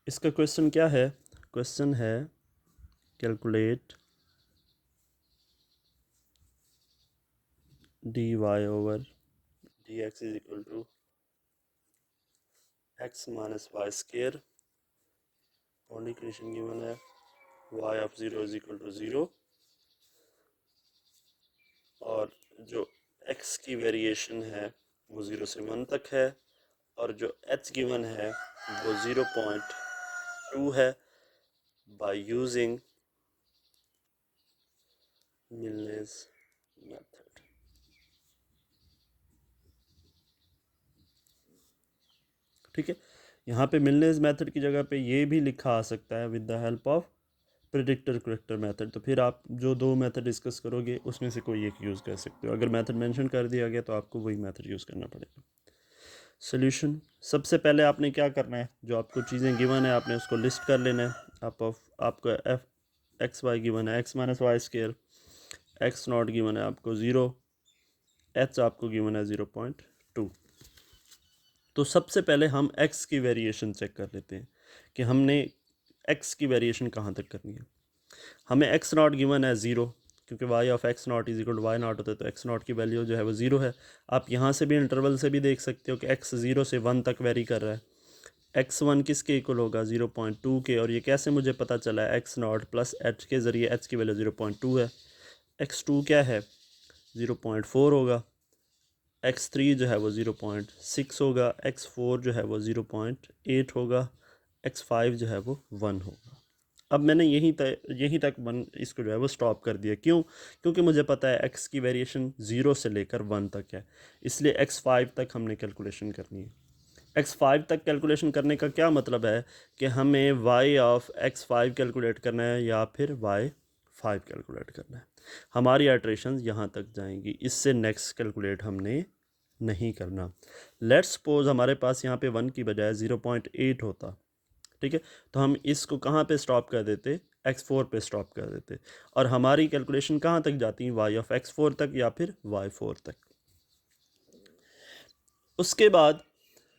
इसका क्वेश्चन क्या है? क्वेश्चन है calculate dy over dx is equal to x minus y square. Boundary condition given है y of 0 is equal to 0 और जो x की वेरिएशन है वो 0 से 1 तक है और जो h गिवन है वो 0.2 है बाय यूजिंग मिलनेस मेथड। ठीक है, यहाँ पे मिलनेस मेथड की जगह पे ये भी लिखा आ सकता है with the help of predictor character method. तो फिर आप जो दो मेथड डिस्कस करोगे उसमें से कोई एक यूज़ कर सकते हो। अगर मेथड मेंशन कर दिया गया तो आपको वही मेथड यूज़ करना पड़ेगा। सोल्यूशन, सबसे पहले आपने क्या करना है, जो आपको चीज़ें गिवन है आपने उसको लिस्ट कर लेना है। आपका एफ एक्स वाई गिवन है x minus y square, x not given है आपको 0, एच आपको गिवन है 0.2। तो सबसे पहले हम x की वेरिएशन चेक कर लेते हैं कि हमने x की वेरिएशन कहाँ तक करनी है। हमें x नॉट गिवन है 0, क्योंकि y of x not is equal to y not होता है, तो x नॉट की वैल्यू जो है वो 0 है। आप यहाँ से भी इंटरवल से भी देख सकते हो कि x 0 से 1 तक वेरी कर रहा है। x1 किसके इक्वल होगा? 0.2 के। और ये कैसे मुझे पता चला है? x नॉट प्लस h के ज़रिए h की वैल्यू 0.2 है। x2 क्या है? 0.4 होगा। x3 जो है वो 0.6 होगा। x4 जो है वो 0.8 होगा। x5 जो है वो 1 होगा। अब मैंने यहीं तक 1 इसको जो है वो स्टॉप कर दिया। क्यों? क्योंकि मुझे पता है x की वेरिएशन 0 से लेकर 1 तक है, इसलिए x5 तक हमने कैलकुलेशन करनी है। x5 तक कैलकुलेशन करने का क्या मतलब है कि हमें y ऑफ x5 कैलकुलेट करना है या फिर y5 कैलकुलेट करना है। हमारी आइट्रेशन यहाँ तक जाएंगी, इससे नेक्स्ट कैलकुलेट हमने नहीं करना। लेट्स सपोज हमारे पास यहाँ पे 1 की बजाय 0.8 होता। ठीक है, तो हम इसको कहाँ पे स्टॉप कर देते? x4 पे स्टॉप कर देते और हमारी कैलकुलेशन कहाँ तक जाती? y ऑफ x4 तक या फिर y4 तक। उसके बाद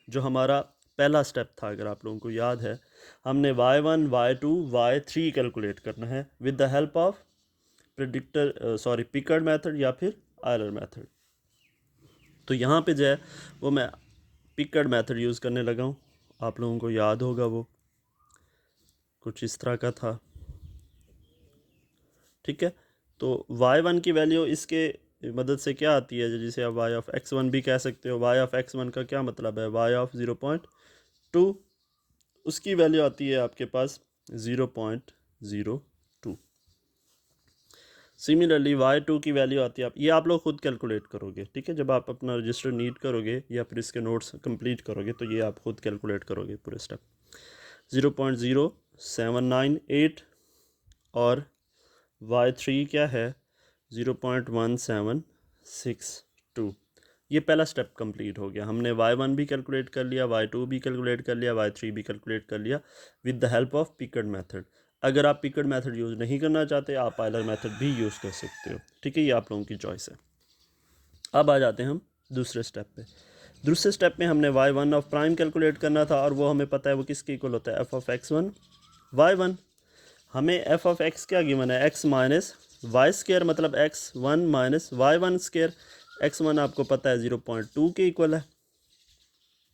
जो हमारा पहला स्टेप था, अगर आप लोगों को याद है, हमने y1 y2 y3 कैलकुलेट करना है with the help of Picard method या फिर आयलर मेथड। तो यहाँ पे जो है वो मैं पिकर्ड मेथड यूज़ करने लगा हूँ। आप लोगों को याद होगा वो कुछ इस तरह का था। ठीक है, तो y1 की वैल्यू इसके मदद से क्या आती है, जिसे आप y ऑफ x1 भी कह सकते हो। y ऑफ x1 का क्या मतलब है? y ऑफ 0.2, उसकी वैल्यू आती है आपके पास 0.02। सिमिलरली y2 की वैल्यू आती है, ये आप लोग खुद कैलकुलेट करोगे। ठीक है, जब आप अपना रजिस्टर नीट करोगे या फिर इसके नोट्स कंप्लीट करोगे तो ये आप खुद कैलकुलेट करोगे पूरे स्टेप। 0.0798 और y3 क्या है? 0.1762। ये पहला स्टेप कंप्लीट हो गया। हमने y1 भी कैलकुलेट कर लिया, y2 भी कैलकुलेट कर लिया, y3 भी कैलकुलेट कर लिया with the help of Picard method. अगर आप पिकर्ड मेथड यूज़ नहीं करना चाहते आप आयलर मेथड भी यूज़ कर सकते हो। ठीक है, ये आप लोगों की चॉइस है। अब आ जाते हैं हम दूसरे स्टेप पे। दूसरे स्टेप में हमने y1 ऑफ प्राइम कैलकुलेट करना था और वो हमें पता है वो किसके इक्वल होता है? f of x1 y1। हमें f ऑफ x क्या गिवन है? x माइनस वाई स्केयर, मतलब x1 minus y1 square. x1 आपको पता है 0.2 के इक्वल है,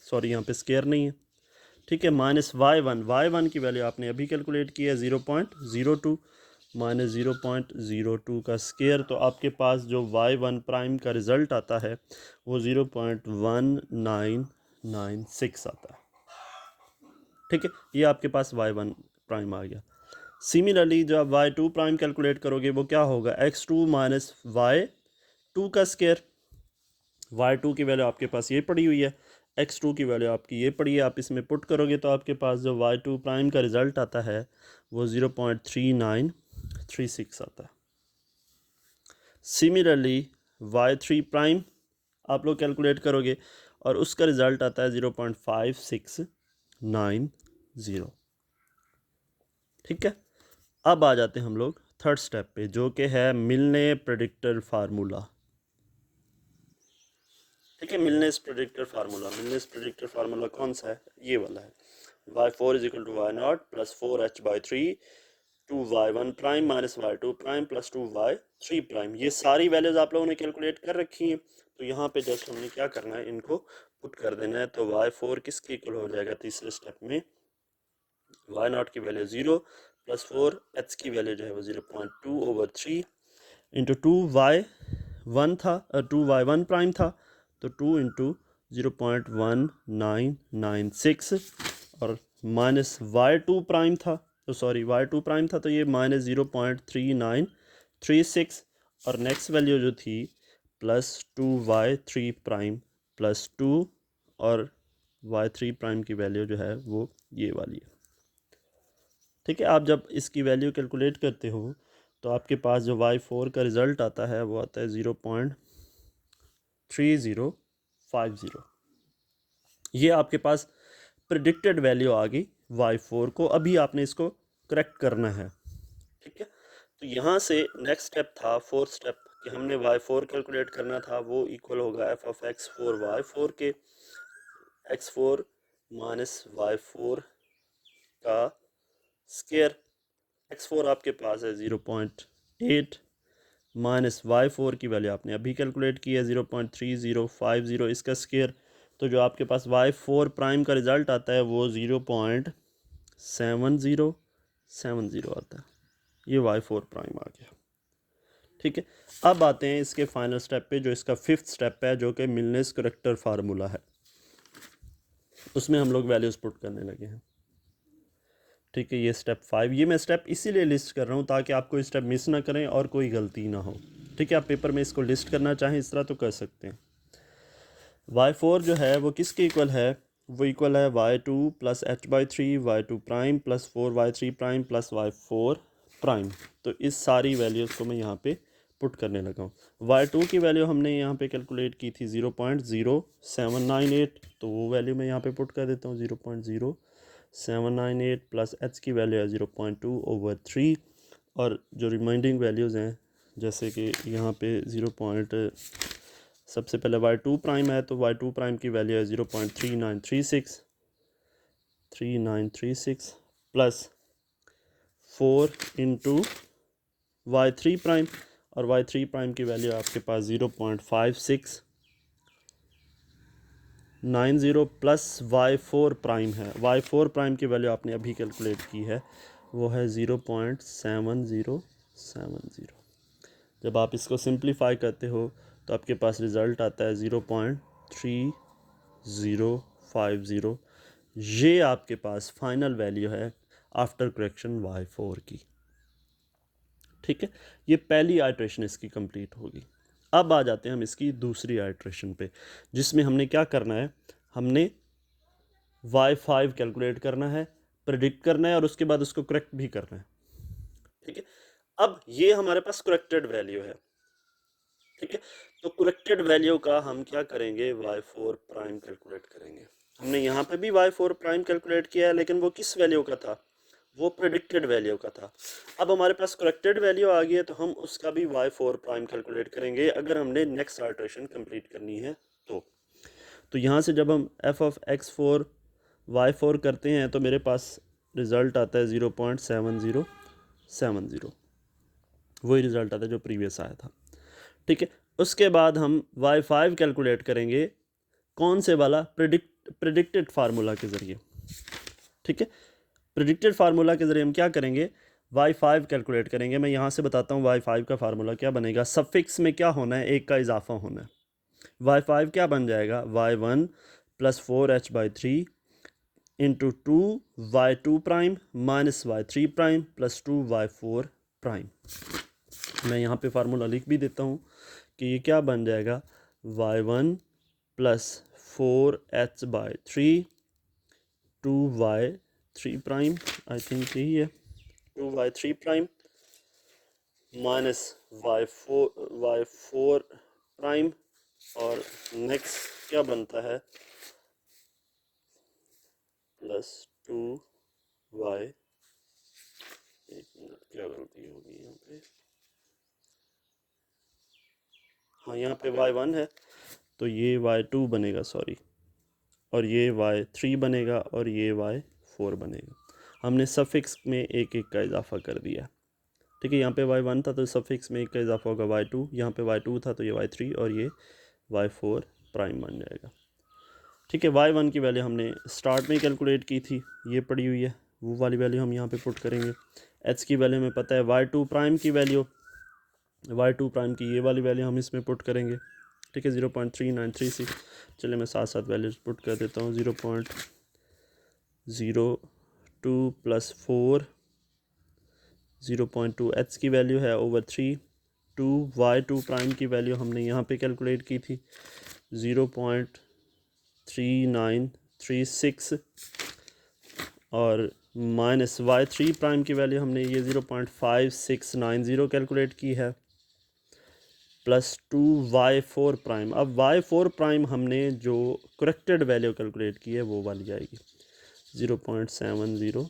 सॉरी यहाँ पे स्केयर नहीं है। ठीक है, माइनस y1 की वैल्यू आपने अभी कैलकुलेट की है 0.02 माइनस 0.02 का स्केयर। तो आपके पास जो y1 प्राइम का रिज़ल्ट आता है वो 0.1996 आता है। ठीक है, ये आपके पास y1 प्राइम आ गया। सिमिलरली जब आप y2 प्राइम कैलकुलेट करोगे वो क्या होगा? x2 माइनस y2 का स्केयर। y2 की वैल्यू आपके पास ये पड़ी हुई है, x2 की वैल्यू आपकी ये पड़ी है। आप इसमें पुट करोगे तो आपके पास जो y2 प्राइम का रिज़ल्ट आता है वो 0.3936 आता है। सिमिलरली y3 प्राइम आप लोग कैलकुलेट करोगे और उसका रिज़ल्ट आता है 0.5690। ठीक है, अब आ जाते हैं हम लोग थर्ड स्टेप पे, जो कि है मिलने प्रेडिक्टर फार्मूला। ठीक है, मिलनेस प्रेडिक्टर फार्मूला कौन सा है? ये वाला है। y4 is equal to y0 plus 4h/3 2y1 prime minus y2 prime plus 2y3 prime. ये सारी वैल्यूज आप लोगों ने कैलकुलेट कर रखी हैं, तो यहाँ पे जस्ट हमने क्या करना है, इनको पुट कर देना है। तो y4 किसके इक्वल हो जाएगा तीसरे स्टेप में, y0 की वैल्यू 0 प्लस 4h की वैल्यू जो है वो 0.2/3 इंटू 2y1 था, 2y1 प्राइम था, तो 2 इंटू 0.1996 और माइनस y2 प्राइम था, तो सॉरी y2 प्राइम था, तो ये माइनस 0.3936 और नेक्स्ट वैल्यू जो थी प्लस 2y3 प्राइम प्लस 2 और y3 प्राइम की वैल्यू जो है वो ये वाली है। ठीक है, आप जब इसकी वैल्यू कैलकुलेट करते हो तो आपके पास जो y4 का रिज़ल्ट आता है वो आता है 0.3050। ये आपके पास प्रिडिक्टेड वैल्यू आ गई y4 को, अभी आपने इसको करेक्ट करना है। ठीक है, तो यहाँ से नेक्स्ट स्टेप था, फोर्थ स्टेप, कि हमने y4 कैलकुलेट करना था, वो इक्वल होगा f(x4) y4 के, x4 माइनस y4 का स्केयर। x4 आपके पास है 0.8 माइनस y4 की वैल्यू आपने अभी कैलकुलेट की है 0.3050, इसका स्केयर। तो जो आपके पास y4 प्राइम का रिज़ल्ट आता है वो 0.7070 आता है। ये y4 प्राइम आ गया। ठीक है, अब आते हैं इसके फाइनल स्टेप पे, जो इसका फिफ्थ स्टेप है, जो कि मिलनेस करेक्टर फार्मूला है। उसमें हम लोग वैल्यूज पुट करने लगे हैं। ठीक है, ये स्टेप 5, ये मैं स्टेप इसीलिए लिस्ट कर रहा हूँ ताकि आप कोई स्टेप मिस ना करें और कोई गलती ना हो। ठीक है, आप पेपर में इसको लिस्ट करना चाहें इस तरह तो कर सकते हैं। y4 जो है वो किसके इक्वल है, वो इक्वल है y2 plus h/3 y2 prime plus 4y3 prime plus y4 prime. तो इस सारी वैल्यूज़ को मैं यहाँ पे पुट करने लगा हूँ। y2 की वैल्यू हमने यहाँ पे कैलकुलेट की थी 0.0798, तो वो वैल्यू मैं यहाँ पे पुट कर देता हूँ 0.0798 प्लस h की वैल्यू है 0.2/3 और जो रिमाइंडिंग वैल्यूज़ हैं जैसे कि यहाँ पे सबसे पहले y2 प्राइम है, तो y2 प्राइम की वैल्यू है 0.3936 प्लस 4 इंटू y3 प्राइम, और y3 प्राइम की वैल्यू आपके पास 0.5690 प्लस y4 प्राइम है। y4 प्राइम की वैल्यू आपने अभी कैलकुलेट की है, वो है 0.7070। जब आप इसको सिंप्लीफाई करते हो तो आपके पास रिज़ल्ट आता है 0.3050। ये आपके पास फाइनल वैल्यू है आफ्टर करेक्शन y4 की। ठीक है, ये पहली आइट्रेशन इसकी कंप्लीट होगी। अब आ जाते हैं हम इसकी दूसरी आइट्रेशन पे, जिसमें हमने क्या करना है, हमने y5 कैलकुलेट करना है, प्रिडिक्ट करना है और उसके बाद उसको करेक्ट भी करना है। ठीक है, अब ये हमारे पास करेक्टेड वैल्यू है। ठीक है, तो करेक्टेड वैल्यू का हम क्या करेंगे, y4 प्राइम कैलकुलेट करेंगे। हमने यहाँ पे भी y4 प्राइम कैलकुलेट किया है, लेकिन वो किस वैल्यू का था, वो प्रेडिक्टेड वैल्यू का था। अब हमारे पास करेक्टेड वैल्यू आ गई है, तो हम उसका भी y4 प्राइम कैलकुलेट करेंगे अगर हमने नेक्स्ट आइटरेशन कंप्लीट करनी है तो यहाँ से जब हम f(x4) y4 करते हैं तो मेरे पास रिज़ल्ट आता है 0.7070, वही रिज़ल्ट आता है जो प्रीवियस आया था। ठीक है, उसके बाद हम y5 कैलकुलेट करेंगे, कौन से वाला, प्रिडिक्टेड फार्मूला के ज़रिए। ठीक है, प्रिडिक्टेड फार्मूला के ज़रिए हम क्या करेंगे, y5 कैलकुलेट करेंगे। मैं यहाँ से बताता हूँ y5 का फार्मूला क्या बनेगा। सफिक्स में क्या होना है, एक का इजाफा होना है। y5 क्या बन जाएगा, y1 plus 4h/3 into 2y2 prime minus y3 prime plus 2y4 prime. मैं यहाँ पे फार्मूला लिख भी देता हूँ कि ये क्या बन जाएगा, y1 plus 4h/3 2y3 prime, I think यही है, 2y3 prime minus y4 prime, और नेक्स्ट क्या बनता है, प्लस 2y, एक मिनट क्या गलती होगी यहाँ पे, हाँ यहाँ पे y1 है तो ये y2 बनेगा, सॉरी, और ये y3 बनेगा और ये y4 y4 बनेगा। हमने सफिक्स में एक एक का इजाफा कर दिया, ठीक है। यहाँ पे y1 था तो सफिक्स में एक का इजाफा होगा y2, यहाँ पे y2 था तो ये y3 और ये y4 प्राइम बन जाएगा, ठीक है। y1 की वैल्यू हमने स्टार्ट में कैलकुलेट की थी, ये पड़ी हुई है, वो वाली वैल्यू हम यहाँ पे पुट करेंगे। h की वैल्यू हमें पता है, y2 प्राइम की वैल्यू, y2 प्राइम की ये वाली वैल्यू हम इसमें पुट करेंगे, ठीक है, 0.3936। चलिए मैं साथ साथ वैल्यूज पुट कर देता हूँ। 0.02 + 4 0.2 h की वैल्यू है ओवर 3 2 y2 प्राइम की वैल्यू हमने यहाँ पे कैलकुलेट की थी 0.3936 और माइनस y3 प्राइम की वैल्यू हमने ये 0.5690 कैलकुलेट की है प्लस 2y4 प्राइम। अब y4 प्राइम हमने जो करेक्टेड वैल्यू कैलकुलेट की है वो वाली आएगी 0.700।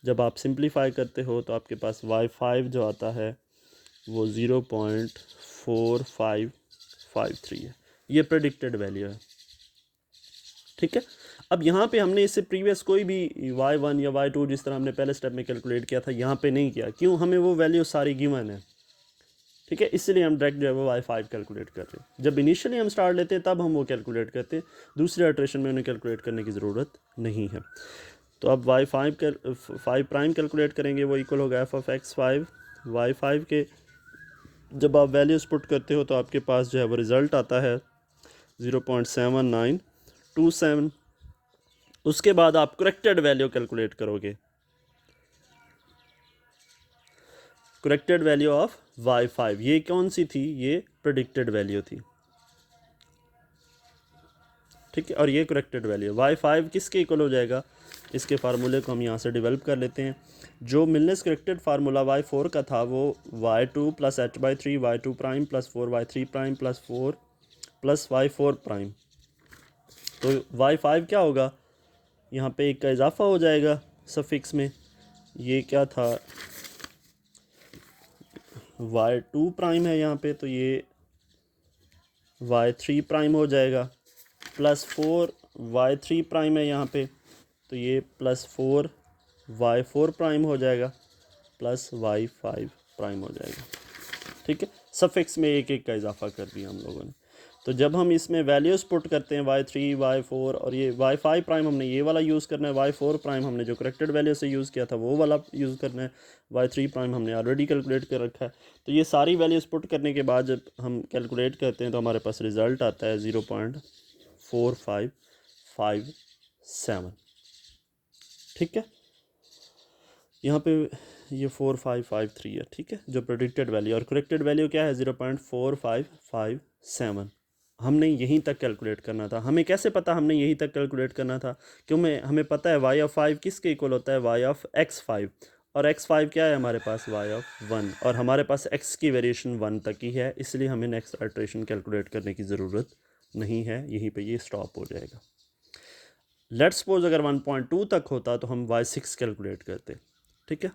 जब आप सिंप्लीफाई करते हो तो आपके पास y5 जो आता है वो 0.4553 है, ये प्रेडिक्टेड वैल्यू है, ठीक है। अब यहाँ पे हमने इससे प्रीवियस कोई भी y1 या y2 जिस तरह हमने पहले स्टेप में कैलकुलेट किया था यहाँ पे नहीं किया, क्यों? हमें वो वैल्यू सारी गिवन है, ठीक है, इसलिए हम डायरेक्ट जो है वो y5 कैलकुलेट कर रहे हैं। जब इनिशियली हम स्टार्ट लेते हैं तब हम वो कैलकुलेट करते हैं, दूसरे इटरेशन में उन्हें कैलकुलेट करने की ज़रूरत नहीं है। तो अब y5 5 प्राइम कैलकुलेट करेंगे, वो इक्वल होगा f(x5) y5 के। जब आप वैल्यूज़ पुट करते हो तो आपके पास जो है वो रिज़ल्ट आता है 0.7927। उसके बाद आप करेक्टेड वैल्यू कैलकुलेट करोगे, करेक्टेड वैल्यू ऑफ y5, ये कौन सी थी? ये प्रेडिक्टेड वैल्यू थी, ठीक है। और ये करेक्टेड वैल्यू y5 किसके इक्वल हो जाएगा? इसके फार्मूले को हम यहाँ से डेवलप कर लेते हैं। जो मिलनेस करेक्टेड फार्मूला y4 का था वो y2 + h/3 y2 prime + 4y3 prime + 4 + y4 prime. तो y5 क्या होगा? यहाँ पे एक का इजाफा हो जाएगा सफिक्स में, ये क्या था y2 प्राइम है यहाँ पे, तो ये y3 प्राइम हो जाएगा प्लस 4 y3 प्राइम है यहाँ पे, तो ये प्लस 4 y4 प्राइम हो जाएगा प्लस y5 प्राइम हो जाएगा, ठीक है। सफिक्स में एक एक का इजाफा कर दिया हम लोगों ने। तो जब हम इसमें वैल्यूज़ पुट करते हैं y3 y4 और ये y5 प्राइम हमने ये वाला यूज़ करना है, y4 प्राइम हमने जो करेक्टेड वैल्यू से यूज़ किया था वो वाला यूज़ करना है, y3 प्राइम हमने ऑलरेडी कैलकुलेट कर रखा है। तो ये सारी वैल्यूज़ पुट करने के बाद जब हम कैलकुलेट करते हैं तो हमारे पास रिज़ल्ट आता है 0.4557, ठीक है। यहाँ पे ये 4553 है, ठीक है, जो प्रेडिक्टेड वैल्यू, और करेक्टेड वैल्यू क्या है 0.4557। हमने यहीं तक कैलकुलेट करना था। हमें कैसे पता हमने यहीं तक कैलकुलेट करना था? क्यों? हमें पता है y(5) किसके इक्वल होता है? y(x5), और x5 क्या है हमारे पास? y(1), और हमारे पास x की वेरिएशन 1 तक ही है, इसलिए हमें नेक्स्ट इटरेशन कैलकुलेट करने की ज़रूरत नहीं है, यहीं पे ये स्टॉप हो जाएगा। लेट्स सपोज अगर 1.2 तक होता तो हम y6 कैलकुलेट करते, ठीक है।